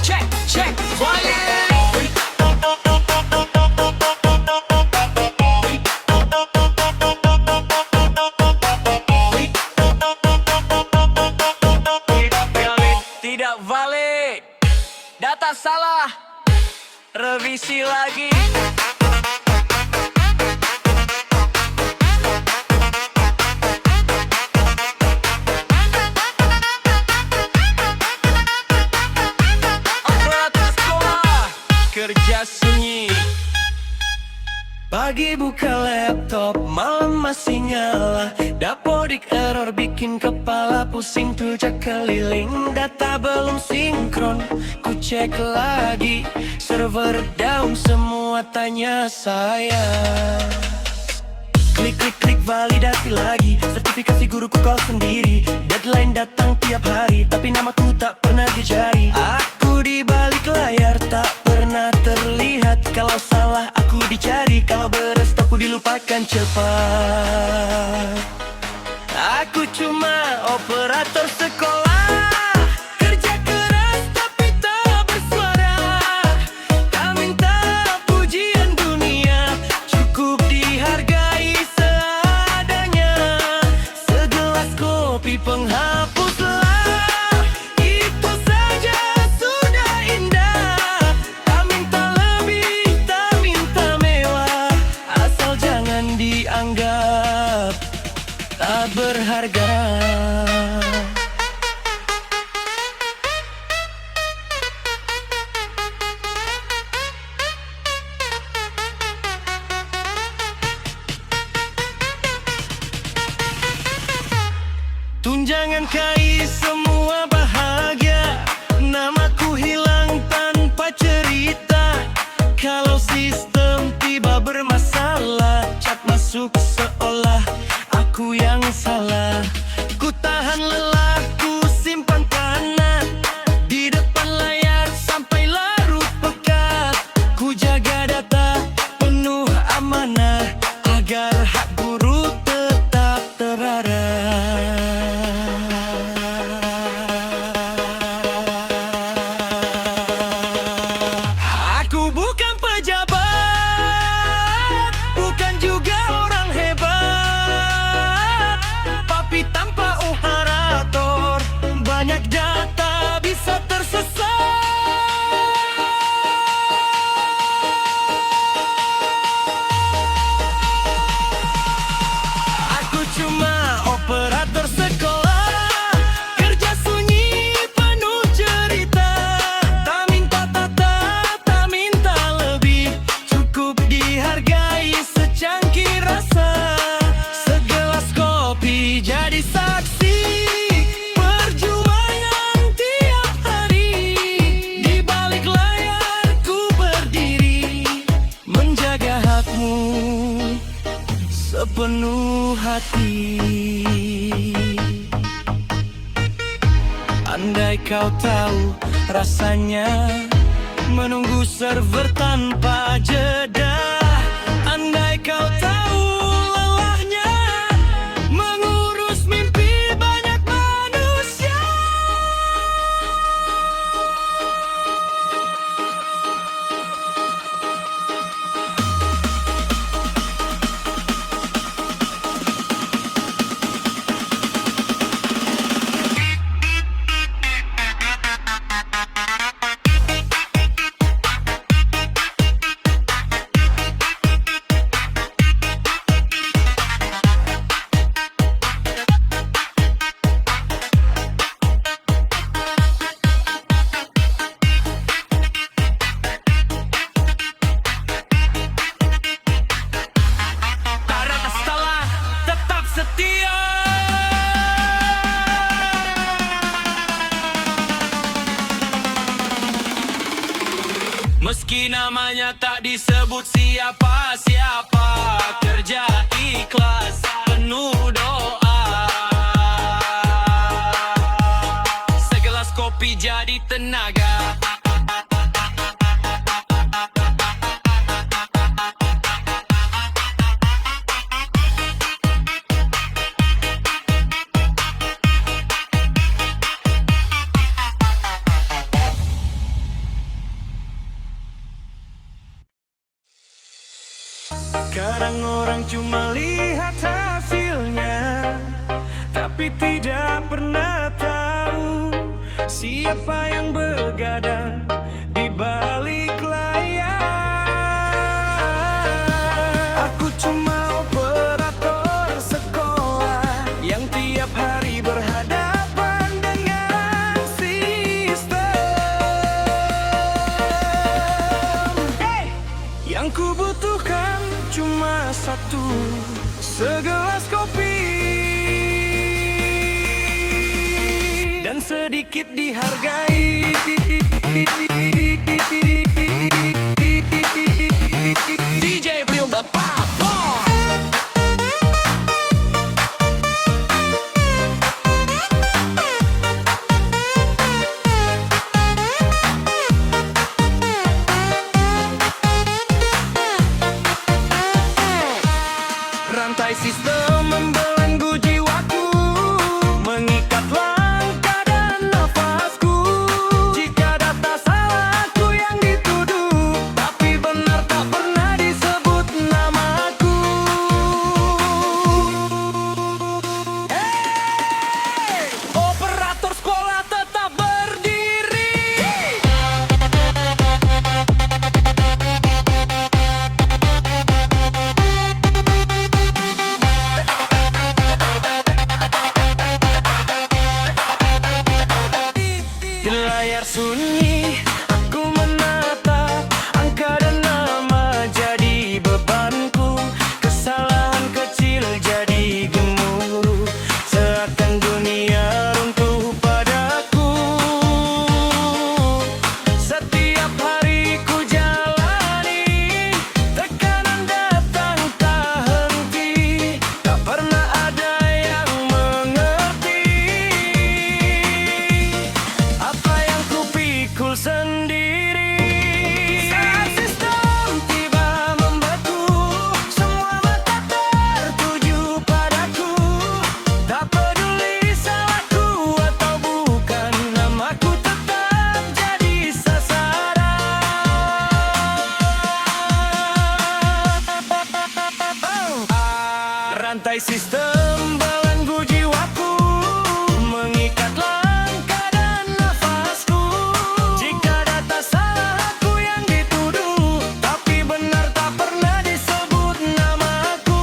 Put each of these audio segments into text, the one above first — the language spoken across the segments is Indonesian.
Check, check, volume. Tidak valid, data salah, revisi lagi. Operator sekolah, kerja sunyi. Pagi buka laptop, malam masih nyala. Dapodik error bikin kepala pusing. Tujak keliling, data belum sinkron. Ku cek lagi, server down, semua tanya saya. Klik klik klik validasi lagi. Sertifikasi guruku kau sendiri. Deadline datang tiap hari, tapi namaku tak pernah dicari. Aku di balik layar tak pernah terlihat. Kalau salah aku dicari, kalau beres aku dilupakan cepat. Aku cuma operator sekolah, kerja keras tapi tak bersuara. Tak minta pujian dunia, cukup dihargai seadanya. Segelas kopi penghapuslah, itu saja sudah indah. Tak minta lebih, tak minta mewah, asal jangan dianggap tak berharga. Tunjangan KI semua bahagia, namaku hilang tanpa cerita. Kalau sistem tiba bermasalah, cat masuk seolah aku yang salah. Ku tahan lelah, ku simpan kanan di depan layar sampai larut pekat. Ku jaga data penuh amanah agar hak guru tetap terarah. Aku bukan pejabat, bukan juga orang hebat, tapi tanpa operator banyak data bisa tersesat. Aku cuma operator sekolah, kerja sunyi penuh cerita. Tak minta tata, tak minta lebih, cukup dihargai secangkir rasa. Segelas kopi jadi saksi perjuangan tiap hari. Di balik layar ku berdiri, menjaga hakmu sepenuh hati. Andai kau tahu rasanya menunggu server tanpa jeda. Andai kau tahu lelahnya mengurus mimpi banyak manusia. Karena setelah tetap setia. Meski namanya tak disebut siapa-siapa, kerja ikhlas penuh doa. Segelas kopi jadi tenaga. Kadang orang cuma lihat hasilnya, tapi tidak pernah tahu siapa yang begadang di balik layar. Aku cuma operator sekolah yang tiap hari berhadapan dengan sistem. Yang ku butuhkan cuma satu, segelas kopi dan sedikit dihargai. DJ Prium Bapak. Rantai sistem membelenggu jiwaku, mengikat langkah dan nafasku. Jika data salah aku yang dituduh, tapi benar tak pernah disebut namaku. Hey! Operator sekolah tetap berdiri. Di layar sunyi, aku menatap angka dan nama jadi bebanku. Kesalahan kecil jadi gemuruh, seakan dunia runtuh padaku. Setiap hari ku jalani, tekanan datang tak henti, tak pernah ada yang mengerti apa yang ku pikul sendiri. Saat sistem tiba membeku, semua mata tertuju padaku. Tak peduli salahku atau bukan, namaku tetap jadi sasaran. Rantai sistem belenggu jiwaku, mengikat langkah dan nafasku. Jika data salah aku yang dituduh, tapi benar tak pernah disebut namaku.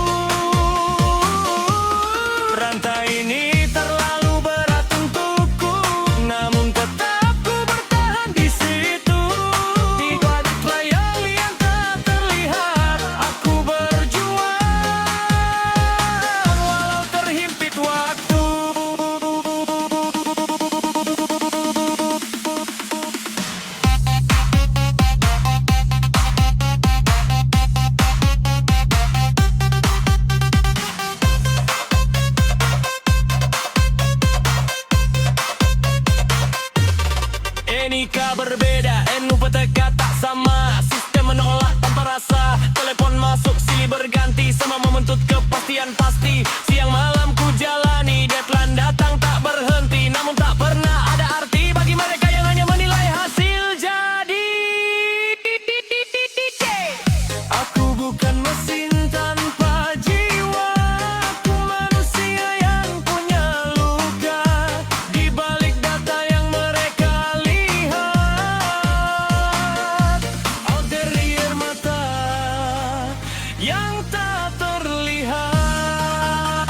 Rantai ini terlalu berat untukku, namun tetap ku bertahan di situ. Di balik layar yang tak terlihat, aku berjuang walau terhimpit waktu. Nika berbeda, NUPTK tak sama. Sistem menolak tanpa rasa, telepon masuk silih berganti. Semua menuntut kepastian pasti. Siang malam ku jalani, deadline datang tak berhenti. Namun tak pernah ada arti bagi mereka yang hanya menilai hasil jadi. Aku bukan mesin tanpa jiwa, aku manusia yang punya luka. Di balik data yang mereka lihat, ulterior mata yang tak terlihat.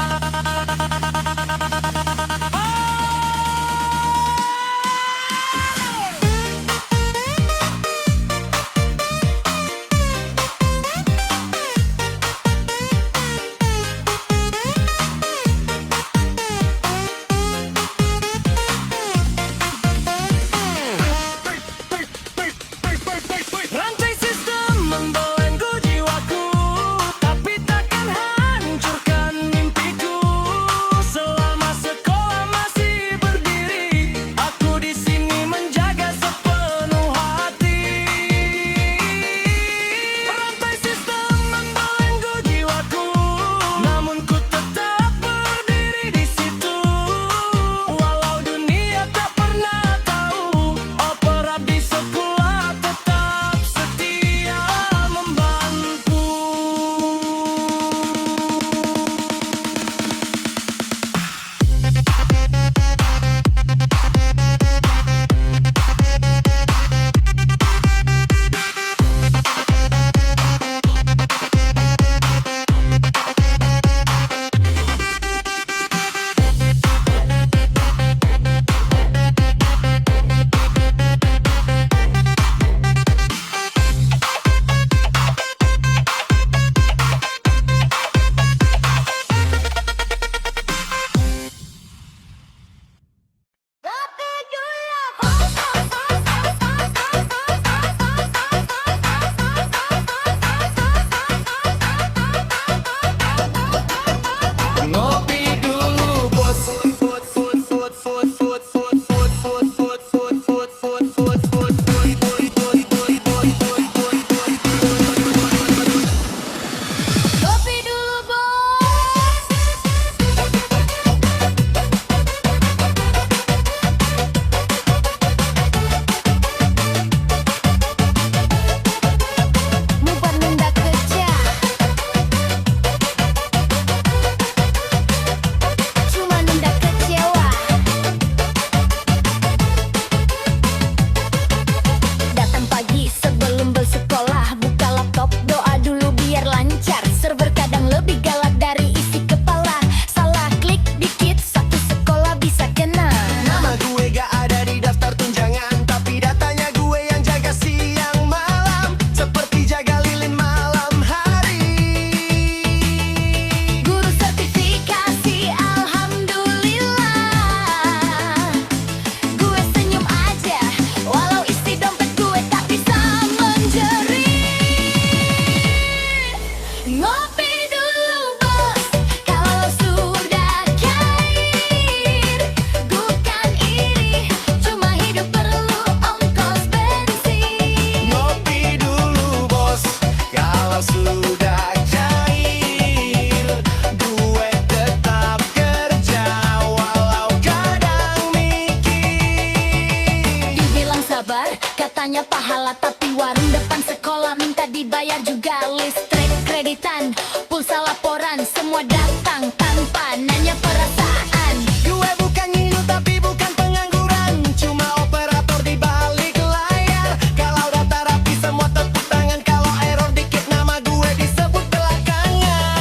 kabar? Katanya pahala tapi warung depan sekolah minta dibayar juga listrik, kreditan, pulsa laporan, semua datang tanpa nanya perasaan. Gue bukan nginut tapi bukan pengangguran, cuma operator di balik layar. Kalau data rapi semua tepuk tangan, kalau error dikit nama gue disebut belakangan.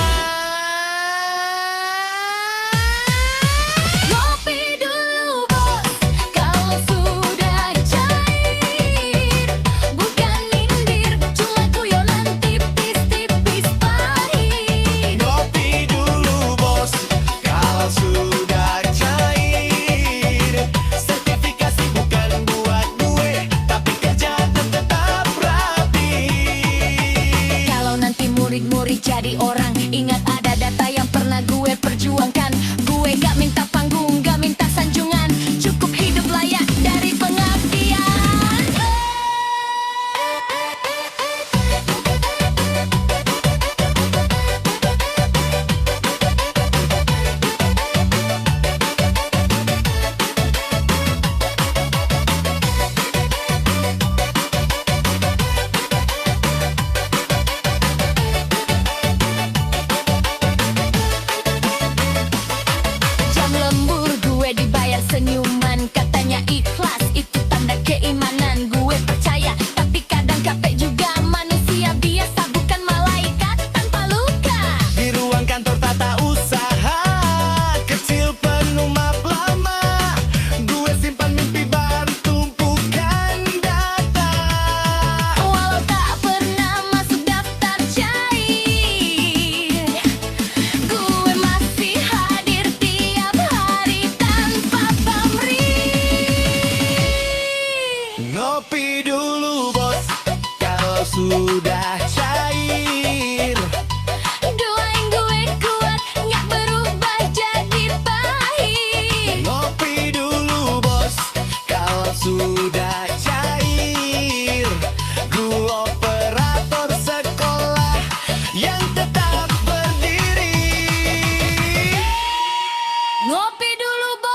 Ngopi dulu bos, kalau sudah cair. Bukan nyindir, cuma guyonan tipis-tipis pahit. Ngopi dulu bos, kalau sudah cair. Sertifikasi bukan buat gue, tapi kerjaan tetap rapi. Kalau nanti murid-murid jadi orang, ingat ada data yang pernah gue perjuangkan. Gue gak minta panggung, gak minta sanjungan, cukup hidup layak dari pengabdian. Jam lembur gue dibayar senyuman, katanya ikhlas itu tanda keimanan. Gue percaya, tapi kadang capek juga, manusia biasa bukan malaikat tanpa luka. Di ruang kantor tata usaha kecil penuh map lama, gue simpan mimpi baru tumpukan data. Walau tak pernah masuk daftar cair, gue masih hadir tiap hari tanpa pamrih. Ngopi dulu bos, kalau sudah cair. Doain gue kuat, gak berubah jadi pahit. Ngopi dulu bos, kalau sudah cair. Gue operator sekolah yang tetap berdiri. Ngopi dulu bos.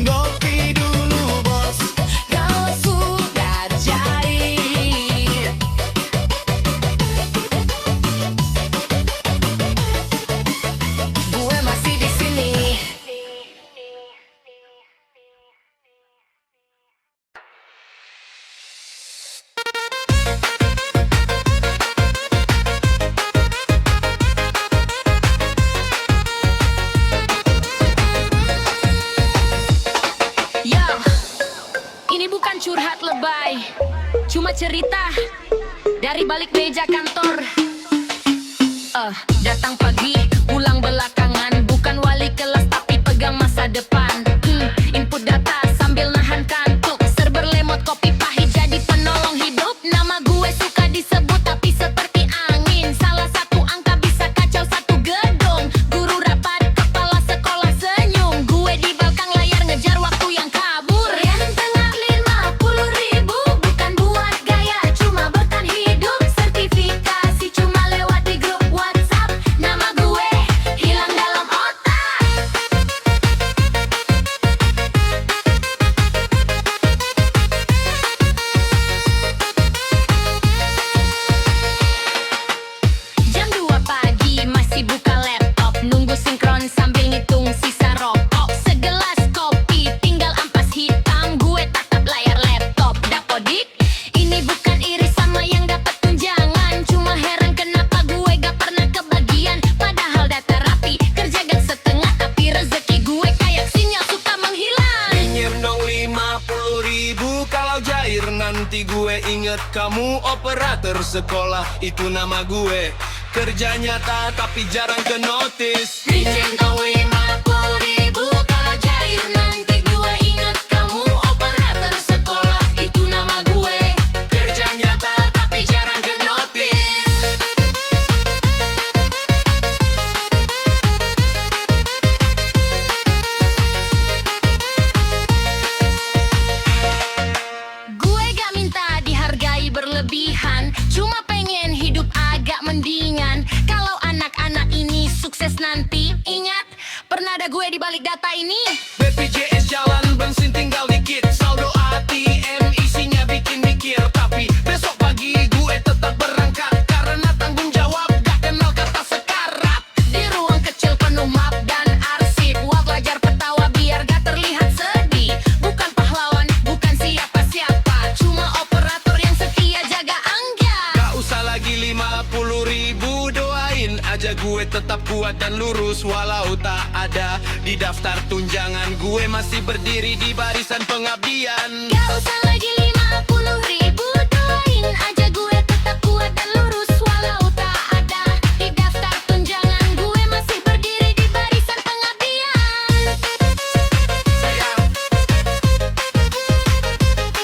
Ngopi dulu bos, Kalau sudah cair. Gue masih di sini. Yo, ini bukan curhat lebay, cuma cerita dari balik meja kantor. Datang pagi, pulang belakangan, bukan wali kelas tapi pegang masa depan. Input data sambil nahan kantuk, server lemot kopi pahit jadi penolong hidup. Nama gue suka disebut tapi seperti angin, salah satu angka bisa kacau satu gedung. Guru rapat, kepala sekolah senyum, gue di belakang layar ngejar waktu yang kabur. Yang tengah 50.000, bukan buat gaya, cuma bertahan hidup. Sertifikasi cuma lewat di grup WhatsApp, nama gue hilang dalam otak. Jam 2 pagi masih buka laptop, nunggu sinkron sambil ngitung sisa rokok. Segelas kopi tinggal ampas hitam, gue tatap layar laptop. Dapodik, ini bukan iri sama yang dapat tunjangan, cuma heran kenapa gue gak pernah kebagian. Padahal data rapi, kerja gak setengah, tapi rezeki gue kayak sinyal suka menghilang. pinjam dong 50.000 kalau cair. Nanti gue inget kamu operator sekolah, itu nama gue. Kerja nyata tapi jarang ke notis. Pinjam dong 50.000 kalau cair, nanti gue inget kamu operator sekolah, itu nama gue. Kerja nyata tapi jarang ke notis. Gue gak minta dihargai berlebihan, cuma pengen hidup agak mendingan kalau anak-anak ini sukses nanti. Ingat, pernah ada gue di balik data ini. BPJS jalan bensin tinggal dikit, saldo ATM isinya bikin mikir. Tapi besok pagi gue tetap berangkat karena tanggung jawab gak kenal kata sekarat. Di ruang kecil penuh map dan arsip, gua belajar ketawa biar gak terlihat sedih. Bukan pahlawan, bukan siapa-siapa, cuma operator yang setia jaga angga. Gak usah lagi 50.000, doain aja gue tetap kuat dan lurus. Walau tak ada di daftar tunjangan, gue masih berdiri di barisan pengabdian. Gak usah lagi 50.000, doain aja gue tetap kuat dan lurus. Walau tak ada di daftar tunjangan, gue masih berdiri di barisan pengabdian.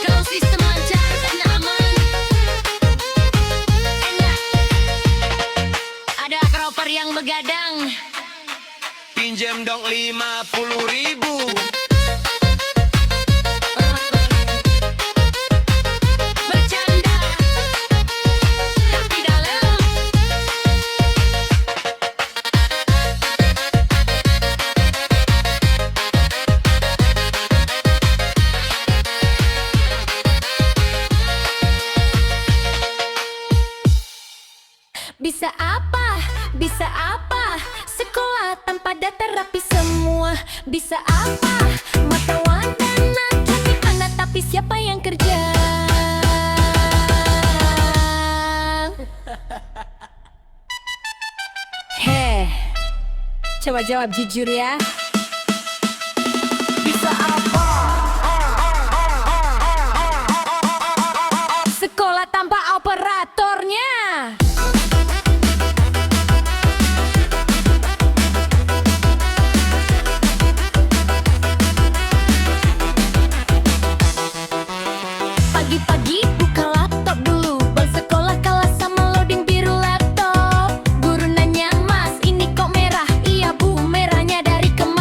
Kalau sistem lancar dan aman, enak. Ada akroper yang begadang. Pinjem dong 50.000. Bercanda tapi dalam. Bisa apa? Bisa apa? Sekolah tanpa data rapi semua. Bisa apa? Mata wadana cantik anak tapi siapa yang kerja? Heh, coba jawab jujur ya. Bisa apa? Sekolah tanpa operatornya. Pagi-pagi buka laptop dulu, bersekolah kelas sama loading biru laptop. Guru nanya, mas ini kok merah? Iya bu, merahnya dari kemarin.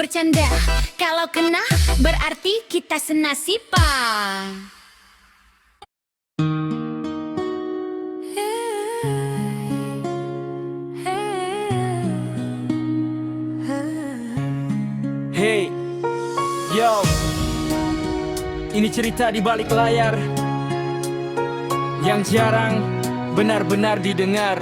bercanda. Kalau kena berarti kita senasiban. Hey, yo, ini cerita di balik layar yang jarang benar-benar didengar.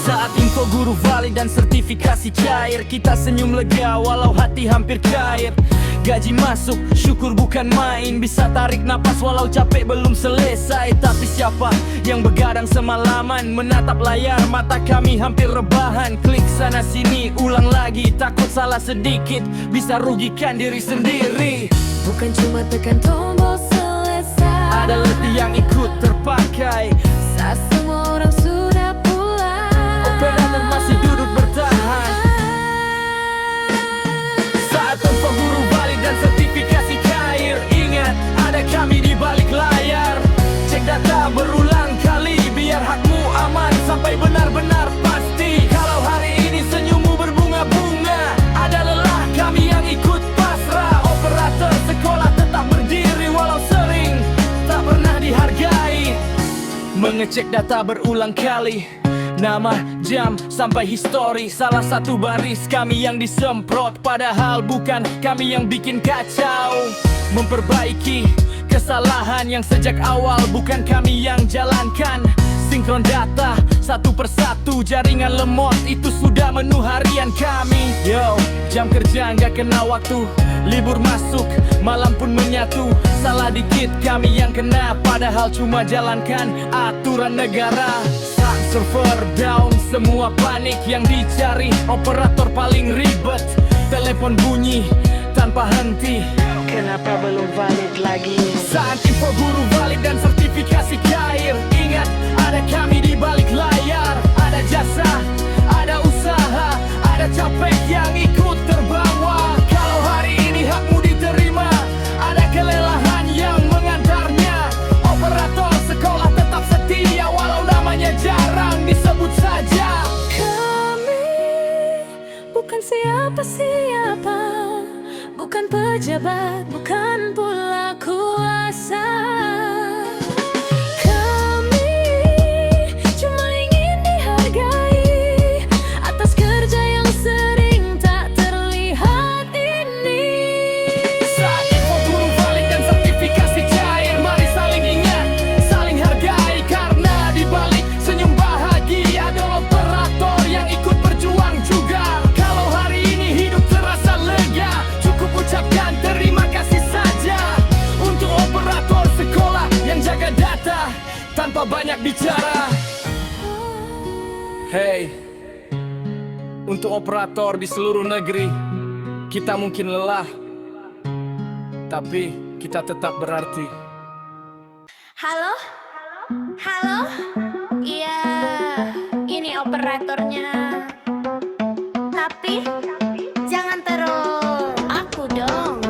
Saat info guru valid dan sertifikasi cair, kita senyum lega walau hati hampir cair. Gaji masuk, syukur bukan main. Bisa tarik napas walau capek belum selesai. Tapi siapa yang begadang semalaman menatap layar, mata kami hampir rebahan. Klik sana sini, ulang lagi, takut salah sedikit bisa rugikan diri sendiri. Bukan cuma tekan tombol selesai, Ada letih yang ikut terpakai. saat semua orang sudah pulang, Operator masih duduk bertahan. Saat info guru valid dan sertifikasi cair, ingat ada kami di balik layar. Cek data berulang kali biar hakmu aman sampai benar-benar pasti. Kalau hari ini senyummu berbunga-bunga, ada lelah kami yang ikut pasrah. Operator sekolah tetap berdiri walau sering tak pernah dihargai. Mengecek data berulang kali, nama, jam, sampai histori. Salah satu baris kami yang disemprot, padahal bukan kami yang bikin kacau. Memperbaiki kesalahan yang sejak awal bukan kami yang jalankan. Sinkron data satu persatu, jaringan lemot itu sudah menu harian kami. Yo, jam kerja nggak kena waktu, libur masuk, malam pun menyatu. Salah dikit kami yang kena, padahal cuma jalankan aturan negara. Saat server down, semua panik yang dicari operator paling ribet. Telepon bunyi tanpa henti, kenapa belum valid lagi? Saat info guru valid dan sertifikasi cair, ingat ada kami di balik layar. Ada jasa, ada usaha, ada capek yang ikut terbawa. Kalau hari ini hakmu diterima, ada kelelahan yang mengantarnya. Operator sekolah tetap setia walau namanya jarang disebut saja. kami bukan siapa-siapa, bukan pejabat, bukan pula kuasa. Kami cuma ingin dihargai atas kerja yang sering tak terlihat ini. Saat info guru valid dan sertifikasi cair, mari saling ingat, saling hargai. Karena di balik senyum bahagia ada operator yang ikut berjuang juga. Kalau hari ini hidup terasa lega, cukup ucapkan terima kasih saja untuk operator sekolah yang jaga data tanpa banyak bicara. Hey, untuk operator di seluruh negeri, kita mungkin lelah, tapi kita tetap berarti. Halo? Halo? Iya, ini operatornya. Tapi jangan taruh aku dong.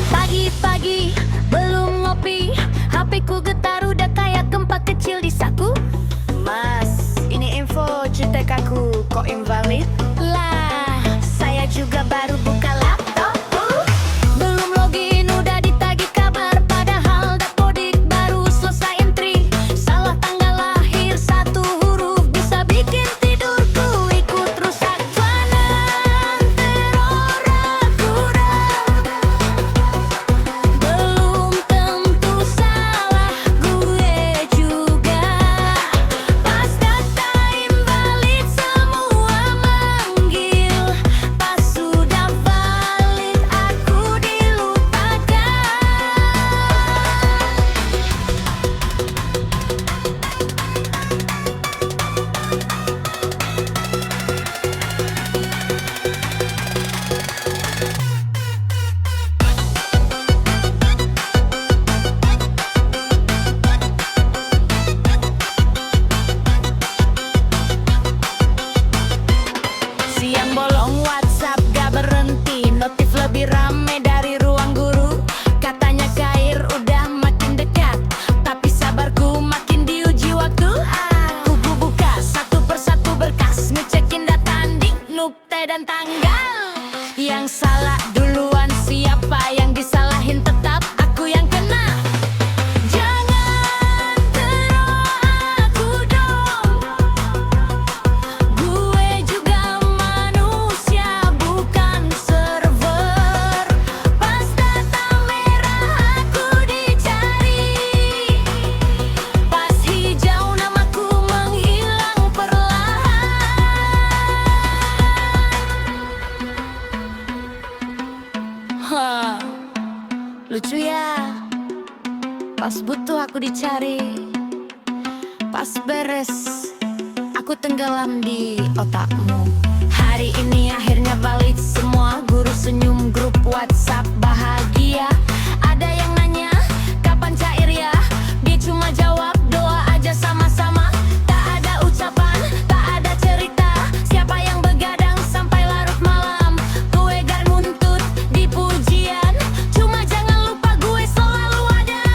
Pagi-pagi belum ngopi, HP ku getar udah kayak gempa kecil di saku. Mas, ini info CTK ku kok invalid? Lah, saya juga aku dicari. Pas beres, aku tenggelam di otakmu. Hari ini akhirnya balik semua. Guru senyum, grup WhatsApp bahagia. Ada yang nanya, kapan cair ya? Dia cuma jawab, doa aja sama-sama. Tak ada ucapan, tak ada cerita. Siapa yang begadang sampai larut malam? Gue gak nuntut di pujian, cuma jangan lupa gue selalu ada.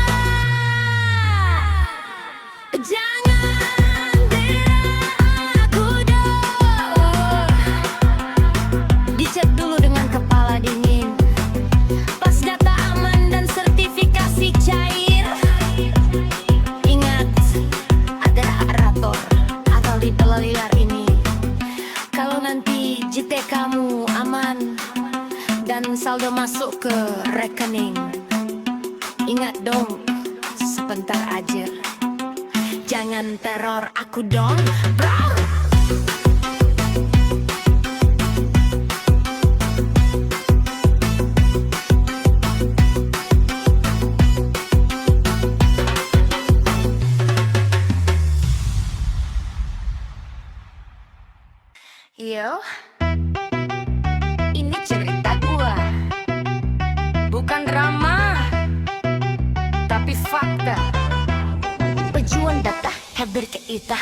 Jangan bela aku dong. Dicek dulu dengan kepala dingin. Pas data aman dan sertifikasi cair. Ingat, ada arator atau di liar ini. Kalau nanti JT kamu aman dan saldo masuk ke rekening, ingat dong, sebentar aja. Jangan teror aku dong, bro. Yo, ini cerita gua, bukan drama, tapi fakta. Pejuang data hadir ke kita.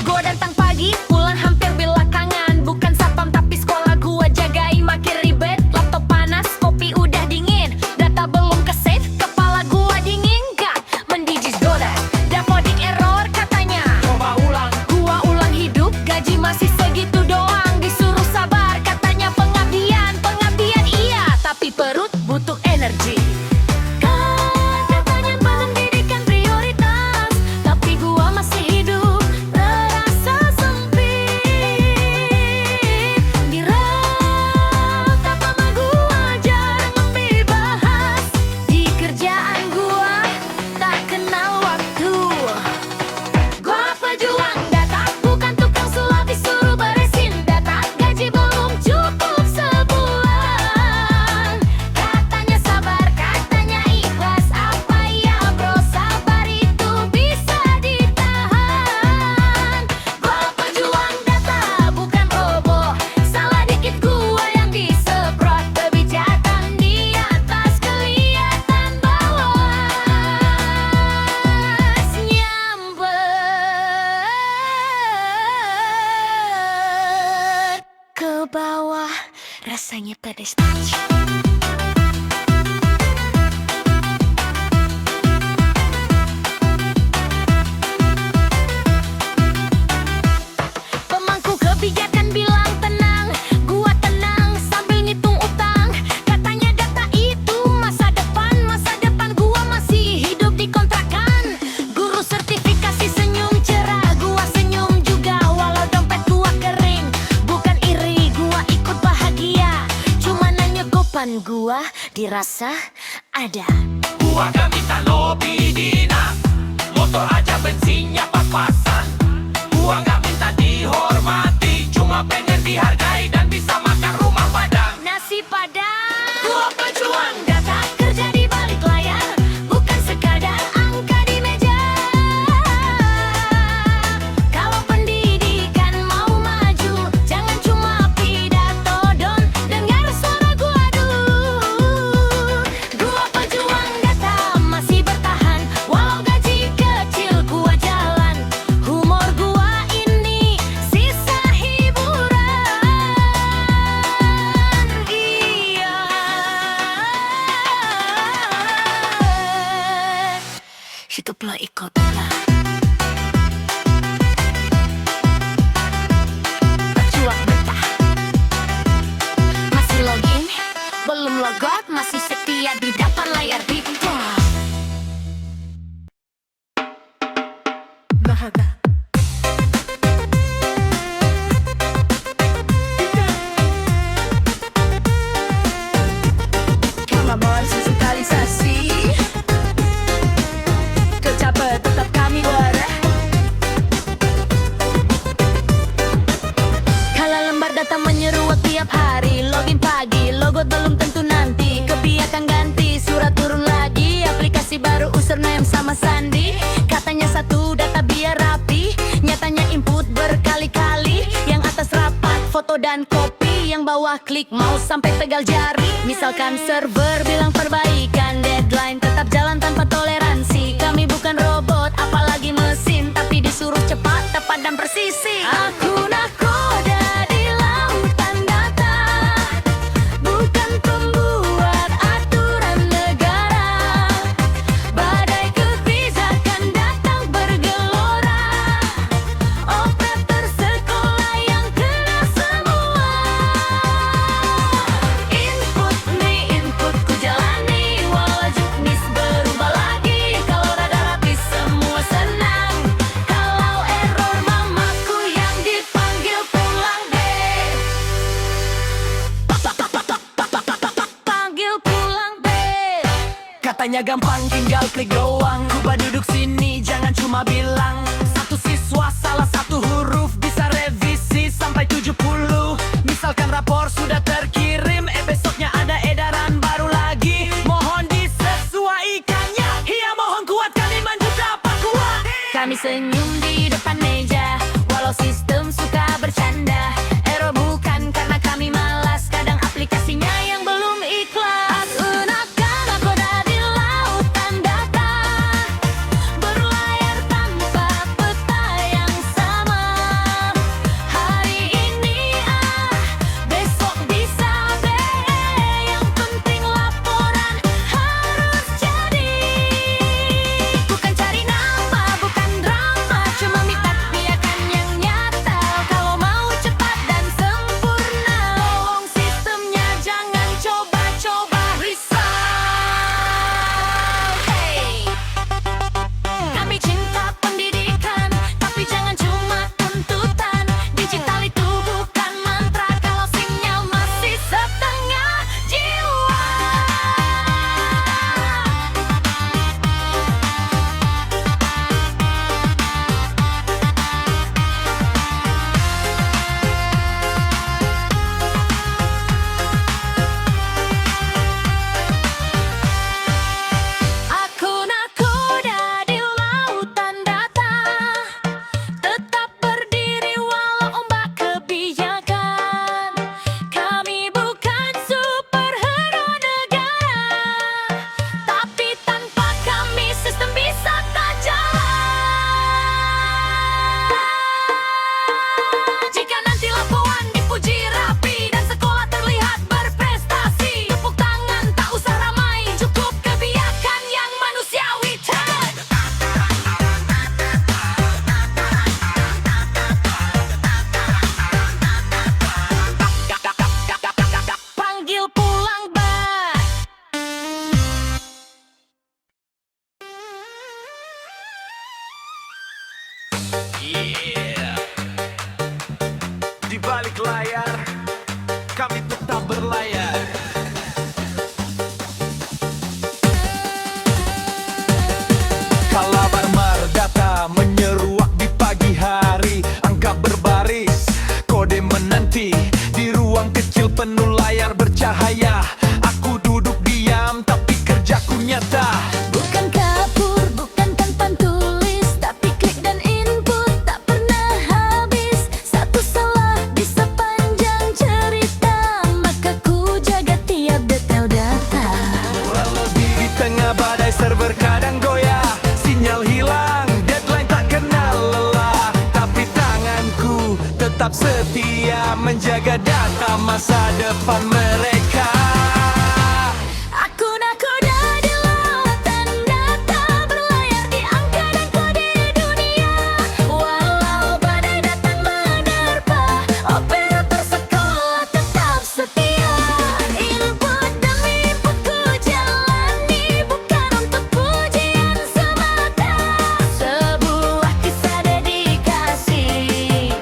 Gua datang pagi, pulang hampir belakangan. Bukan satpam tapi sekolah gua jagain, makin ribet. Laptop panas, kopi udah dingin. Data belum ke save, kepala gua dingin. Gak mendijis goda, dapodik error katanya. Coba ulang, gua ulang hidup, gaji masih segitu doang. Disuruh sabar, katanya pengabdian. Pengabdian iya, tapi perut butuh energi. Katanya pendidikan prioritas, tapi gua masih hidup terasa sempit. Dirata sama gua jarang dibahas. Di kerjaan gua tak kenal waktu. Gua pejuang data, bukan tukang sulap disuruh beresin data. Gaji belum cukup sebulan. Katanya sabar, katanya ikhlas. Apa ya bro, sabar itu bisa ditahan. Gua pejuang data, bukan robo. Salah dikit gua yang disemprot. Kebijakan di atas kelihatan bawah. Nyamber ke bawah, rasanya pedes. Pemangku kebijakan bilang tenang, gua tenang sambil ngitung utang. Katanya data itu masa depan gua masih hidup di kontrakan. Guru sertifikasi senyum cerah, gua senyum juga walau dompet gua kering. Bukan iri, gua ikut bahagia, cuma nanya gopan gua dirasa ada. Gua gak minta lobby dina, motor aja bensinnya pas-pasan. Gua gak minta dihormati, cuma pengen dihargai dan bisa makan rumah padang. Nasi padang. Gua pejuang data, kerja di balik layar, bukan sekadar angka di meja. Kalau pendidikan mau maju, jangan cuma pidato don. Dengar suara gua dulu. Gua pejuang data, masih bertahan walau gaji kecil gua jalan. Humor gua ini sisa hiburan. Iya, hiduplah ikutlah. Berjuang betah, masih login, belum logout, masih setia di depan layar digital. Bahagia. Come on, sosialisasi. Kecapetan tiap hari. Login pagi, logo belum tentu nanti. Kebiasaan ganti, surat turun lagi. Aplikasi baru username sama sandi. Katanya satu data biar rapi, nyatanya input berkali-kali. Yang atas rapat, foto dan kopi. Yang bawah klik mouse sampai pegal jari. Misalkan server bilang perbaikan, deadline tetap jalan tanpa toleransi. Kami bukan robot, apalagi mesin, tapi disuruh cepat, tepat dan presisi. Aku nakoda di lautan data, bukan pembuat aturan negara. Badai kebijakan datang bergelora, operator sekolah yang kena semua. Input nih input ku jalani, walau juknis berubah lagi. Kalau rada rapi semua senang, kalau error mamaku yang dipanggil pulang deh. Panggil pulang deh. Katanya gampang tinggal klik doang. Coba duduk sini jangan cuma bilang. Satu siswa salah satu huruf bisa revisi sampai 70. Misalkan rapor sudah terkirim, besoknya ada edaran baru lagi. Mohon disesuaikannya. Iya mohon kuatkan iman juga apa kuat. Kami senyum di depan meja, walau sistem suka bercanda. Error bukan karena kami malas, kadang aplikasinya yang belum ikhlas. Gunakan nakoda di lautan data, berlayar tanpa peta yang sama. Hari ini A, besok bisa B. Yang penting laporan harus jadi. Bukan cari nama, bukan drama, cuma minta biarkan yang nyata. Kalau mau cepat dan sempurna, tolong sistemnya jangan coba-coba risau. Hey, kami cinta pendidikan, tapi jangan cuma tuntutan. Digital itu bukan mantra kalau sinyal masih setengah jiwa. Aku nakoda di lautan data, tetap berdiri walau ombak kebijakan. Kami bukan superhero negara, tapi tanpa kami sistem bisa tak jalan. Jika nanti laporan dipuji rapi dan sekolah terlihat berprestasi, tepuk tangan tak usah ramai, cukup kebijakan yang manusiawi. Panggil pulang bah. Yeah. Di balik layar, kami tetap berlayar. Kalabar merdata menyeruak di pagi hari. Angka berbaris, kode menanti. Di ruang kecil penuh layar bercahaya. Aku duduk diam tapi kerjaku nyata. Bukan kapur, bukan tanpa tulis, tapi klik dan input tak pernah habis. Satu salah bisa panjang cerita, maka ku jaga tiap detail data. Terlebih di tengah badai server kadang goyah, sinyal hilang, deadline tak kenal lelah. Tapi tanganku tetap setia menjaga data masa depan mereka. Aku nakoda di lautan data, berlayar di angka dan kode dunia. Walau badai datang menerpa, operator sekolah tetap setia. Input demi input ku jalani, bukan untuk pujian semata. Sebuah kisah dedikasi,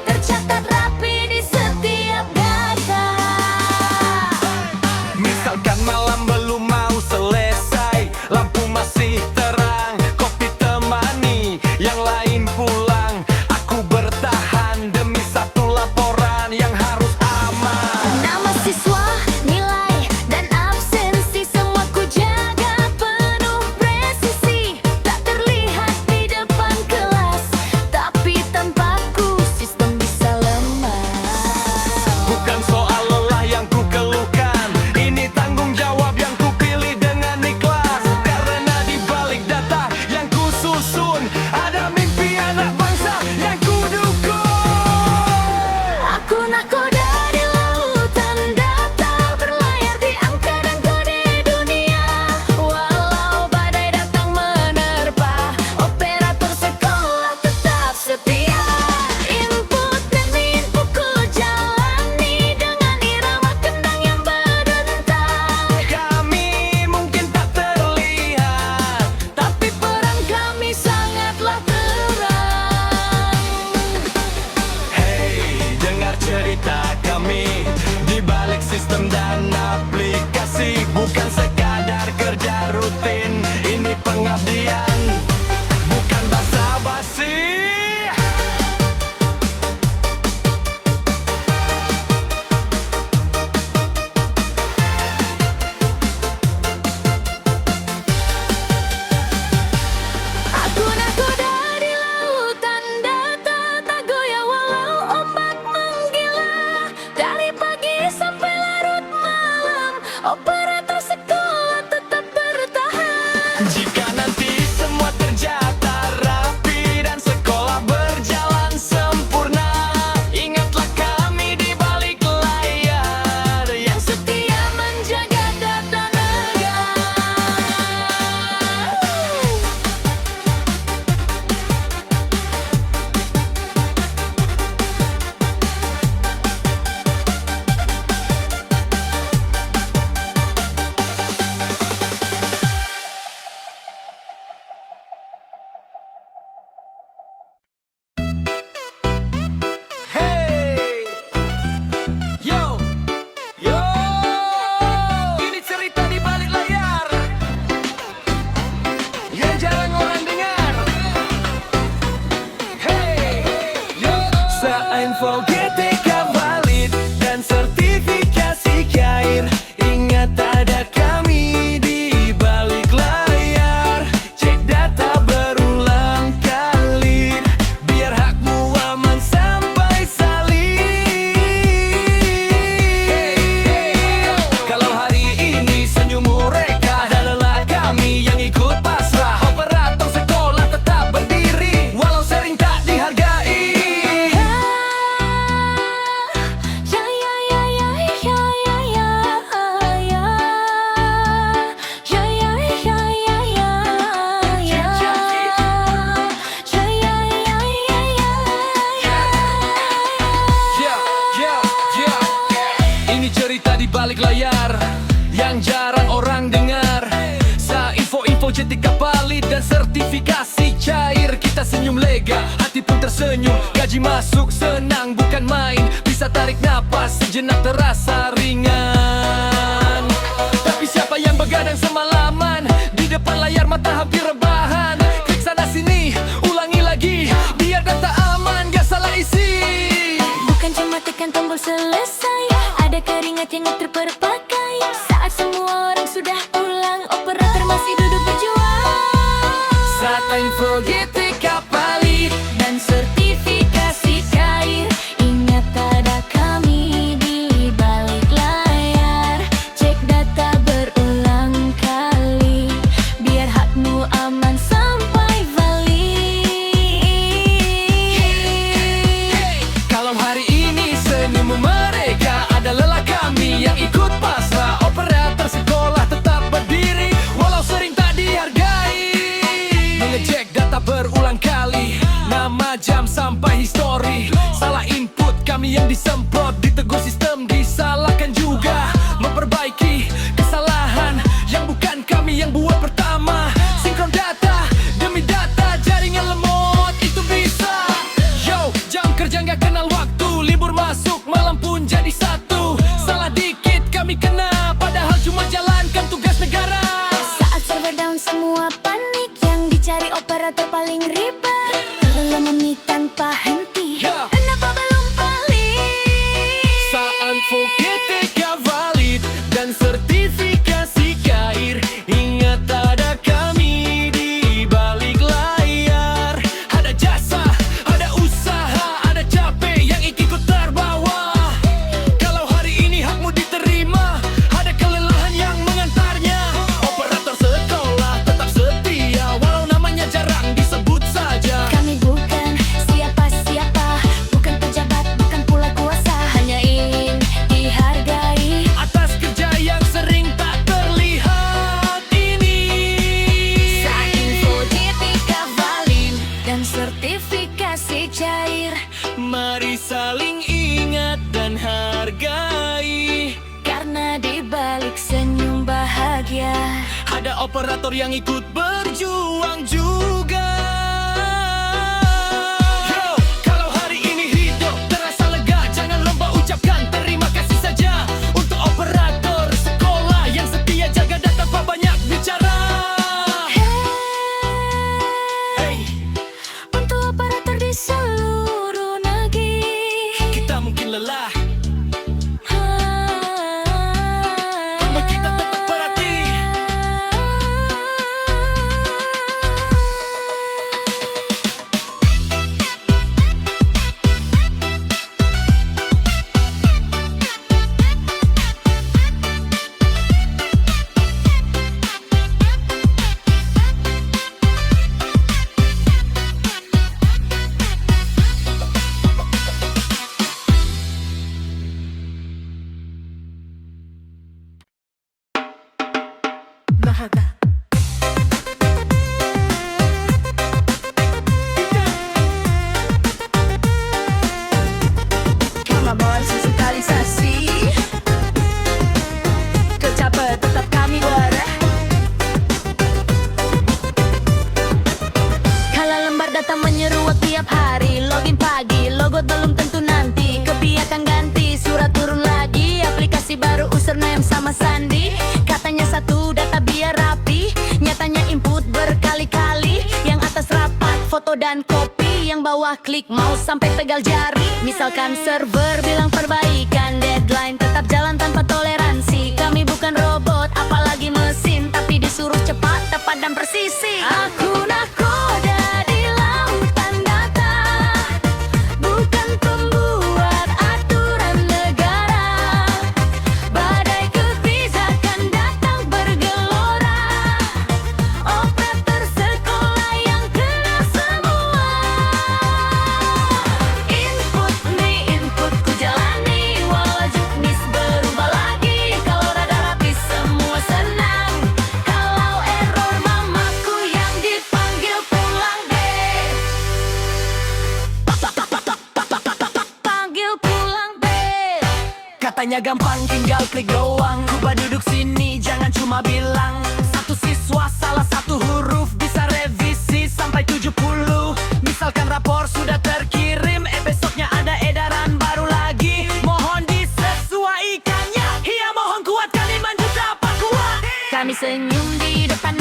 tercatat rapi di setiap data. Misal nakoda di lautan datar, berlayar di angkasa kode dunia. Walau badai datang menerpa, operator sekolah tetap setia. Input demi input ku jalani dengan irama kendang yang berdentang. Kami mungkin tak terlihat, Tapi peran kami sangatlah terang. hey, dengar cerita kami di balik sistem dan aplikasi. Bukan sekadar kerja rutin, ini pengabdian, bukan basa-basi. Aku nakoda di lautan datar, tak goyah walau ombak menggila. Dari pagi sampai larut malam, operator sekolah tetap bertahan. Jika nanti semua terjata rapi dan sekolah berjalan sempurna, ingatlah kami di balik layar yang Setia menjaga data negara. Hey, yo, yo, ini cerita di balik layar yang jarang orang dengar. Hey, yo, se-info GTK valid dan sertifikasi KAIR. Ingat ada kami di balik layar. Cek data berulang kali, biar hakmu aman sampai salin. Kalau hari ini senyum mereka dan lelah kami yang ikut pasrah, operator sekolah tetap berdiri walau sering tak dihargai. Ya ya ya ya ya ya ya ya. Ya ya ya ya ya ya. Ya ya ya ya ya. Ini cerita di balik layar yang jarang orang dengar. Sa-info-info JTK valid dan sertifikasi cair. Kita senyum lega, hati pun tersenyum. Gaji masuk senang bukan main, bisa tarik napas sejenak terasa ringan. Tapi siapa yang begadang semalaman di depan layar mata hampir rebahan? Klik sana sini, ulangi lagi, biar data aman gak salah isi. Bukan cuma tekan tombol selesai, ada keringat yang terpakai. Saat semua orang sudah pulang, operator masih duduk berjuang. Saat info GTK valid Dan sertifikasi cair, ingat ada kami di balik layar. Cek data berulang kali, biar hakmu aman sampai valid. Kalau hari ini senyum mereka ada lelah kami yang ikut pasrah, operator sekolah tetap berdiri walau sering tak dihargai. Mengecek data berulang kali, nama jam sampai histori. Salah input kami yang disemprot, ditegur sistem disalahkan juga. Memperbaiki kesalahan yang bukan kami yang buat pertama. Sinkron data demi data, jaringan lemot itu bisa. Yo, jam kerja nggak kenal waktu, libur masuk malam pun jadi satu. Salah dikit kami kena, padahal cuma jalankan tugas negara. Saat server down semua panik, yang dicari operator paling ribet. Lelah menit tanpa henti, Ya. kenapa belum valid? Saat info GTK valid dan sertifikasi KAIR, ingat ada kami di balik layar. Ada jasa, ada usaha, ada capek yang ikut terbawa. Kalau hari ini hakmu diterima, ada kelelahan yang mengantarnya. Operator sekolah tetap setia walau namanya jarang disebut saja. Kami bukan siapa-siapa, bukan pejabat, bukan pula kuasa. operator yang ikut berjuang juga. Yo, kalau hari ini hidup terasa lega, jangan lupa ucapkan terima kasih saja untuk operator sekolah yang setia jaga dan tanpa banyak bicara. Hey, Untuk operator di seluruh negeri, kita mungkin lelah, namun kita tetap berhati. Bahagia. Kemampuan sosialisasi, kecapai tetap kami berah. Kalau lembar data menyeruak tiap hari, login pagi, logo belum tentu nanti. Kebiasaan ganti, surat turun lagi, aplikasi baru username sama sandi. Katanya satu data biar rapi, nyatanya input berkali-kali. Yang atas rapat, foto dan kopi, yang bawah klik mouse sampai pegal jari. Misalkan server bilang perbaikan, deadline tetap jalan tanpa toleransi. Kami bukan robot, apalagi mesin, tapi disuruh cepat, tepat dan presisi. Aku nakoda di lautan data, bukan pembuat aturan negara. Badai kebijakan datang bergelora, operator sekolah yang kenal semua. Input nih input ku jalani, walau juknis berubah lagi. Kalau rada rapi semua senang, kalau error mamaku yang dipanggil pulang deh. Panggil pulang deh. Katanya gampang tinggal klik doang. Coba duduk sini jangan cuma bilang. Satu siswa salah satu huruf bisa revisi sampai 70. Misalkan rapor sudah terkirim, besoknya ada edaran baru lagi. Mohon disesuaikannya. Iya mohon kuatkan iman juta apa kuat. Kami senyum di depan